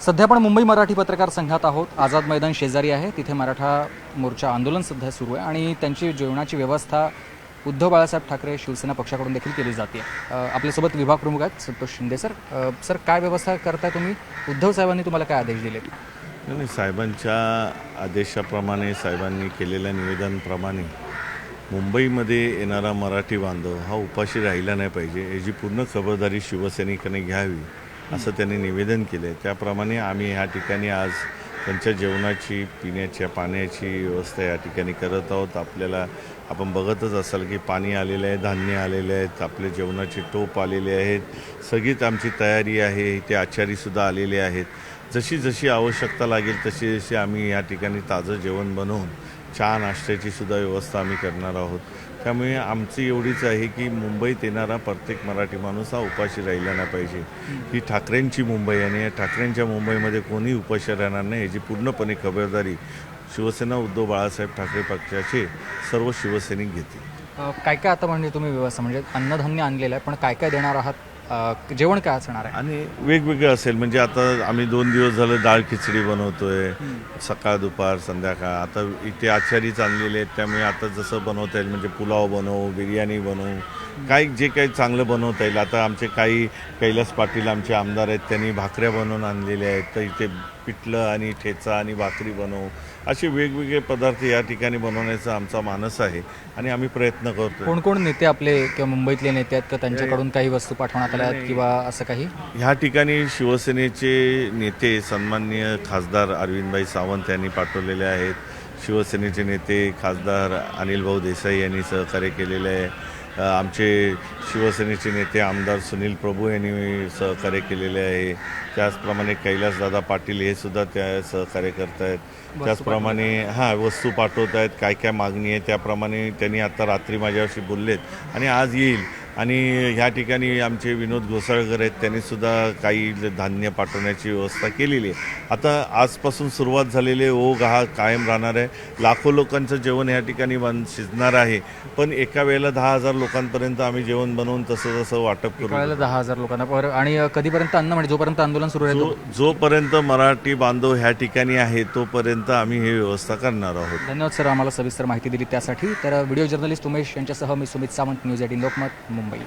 सध्या आपण मुंबई मराठी पत्रकार संघात आहोत. आझाद मैदान शेजारी आहे. तिथे मराठा मोर्चा आंदोलन सध्या सुरू आहे आणि त्यांची जेवणाची व्यवस्था उद्धव बाळासाहेब ठाकरे शिवसेना पक्षाकडून देखील केली जाते. आपल्यासोबत विभाग प्रमुख आहेत संतोष शिंदे सर. सर, काय व्यवस्था करताय तुम्ही? उद्धव साहेबांनी तुम्हाला काय आदेश दिले? नाही, साहेबांच्या आदेशाप्रमाणे, साहेबांनी केलेल्या निवेदनाप्रमाणे मुंबईमध्ये येणारा मराठी बांधव हा उपाशी राहिला नाही पाहिजे, याची पूर्ण खबरदारी शिवसैनिकांनी घ्यावी असं त्यांनी निवेदन केलं आहे. त्याप्रमाणे आम्ही ह्या ठिकाणी आज त्यांच्या जेवणाची, पिण्याच्या पाण्याची व्यवस्था या ठिकाणी करत आहोत. आपण बघतच असाल की पाणी आलेलं आहे, धान्य आलेले आहेत, आपले जेवणाचे टोप आलेले आहेत, सगळीच आमची तयारी आहे. इथे आचारीसुद्धा आलेले आहेत. जशी जशी आवश्यकता लागेल तशी जशी आम्ही या ठिकाणी ताजं जेवण बनवून चहा नाश्त्याची सुद्धा व्यवस्था आम्ही करणार आहोत. त्यामुळे आमची एवढीच आहे की मुंबईत येणारा प्रत्येक मराठी माणूस हा उपाशी राहिला नाही पाहिजे. ही ठाकरेंची मुंबई आणि या ठाकरेंच्या मुंबईमध्ये कोणी उपाशी राहणार नाही याची पूर्णपणे खबरदारी शिवसेना उद्धव बाळासाहेब ठाकरे पक्षाचे सर्व शिवसैनिक घेतील. काय काय आता म्हणजे तुम्ही व्यवस्था म्हणजे अन्नधान्य आणलेलं आहे, पण काय काय देणार आहात? जेवण काय असणार आहे? आणि वेगवेगळं असेल. म्हणजे आता आम्ही 2 दिवस झालं डाळ खिचडी बनवतोय, सकाळ दुपार संध्याकाळ. आता इथे आचारीच आणलेले आहेत, त्यामुळे आता जसं बनवता येईल म्हणजे पुलाव बनवू, बिर्याणी बनवू, जे काही चांगलं बनवता येईल. आता आमचे काही कैलास पाटील आमचे आमदार आहेत, त्यांनी भाकऱ्या बनवून आणलेल्या आहेत. तर इथे पिठलं आणि ठेचा आणि भाकरी बनवू, असे वेगवेगळे पदार्थ या ठिकाणी बनवण्याचा आमचा मानस आहे आणि आम्ही प्रयत्न करतो. कोण कोण नेते आपले किंवा मुंबईतले नेते आहेत का त्यांच्याकडून काही वस्तू पाठवण्यात आल्या आहेत किंवा असं काही? ह्या ठिकाणी शिवसेनेचे नेते सन्माननीय खासदार अरविंदभाई सावंत यांनी पाठवलेले आहेत. शिवसेनेचे नेते खासदार अनिल भाऊ देसाई यांनी सहकार्य केलेले आहे. आमचे शिवसेनेचे नेते आमदार सुनील प्रभू यांनी सहकार्य केलेले आहे. त्याचप्रमाणे कैलासदादा पाटील हे सुद्धा त्या सहकार्य करत आहेत. त्याचप्रमाणे वस्तू पाठवत आहेत. काय काय मागणी आहे त्याप्रमाणे त्यांनी आता रात्री माझ्याशी बोललेत आणि आज येईल. आणि ह्या ठिकाणी आमचे विनोद घोसाळकर आहेत, त्यांनीसुद्धा काही धान्य पाठवण्याची व्यवस्था केलेली आहे. आता आजपासून सुरुवात झालेली ओघ हा कायम राहणार आहे. लाखो लोकांचं जेवण ह्या ठिकाणी शिजणार आहे, पण एका वेळेला 10,000 लोकांपर्यंत आम्ही जेवण बनवून तसं तसं वाटप करू. 10,000 लोकांना. आणि कधीपर्यंत अन्न म्हणजे जोपर्यंत आंदोलन सुरू आहे जोपर्यंत मराठी बांधव ह्या ठिकाणी आहे तोपर्यंत आम्ही ही व्यवस्था करणार आहोत. धन्यवाद सर, आम्हाला सविस्तर माहिती दिली त्यासाठी. तर व्हिडिओ जर्नलिस्ट उमेश यांच्यासह मी सुमित सावंत, न्यूज 18 लोकमत, मुंबई.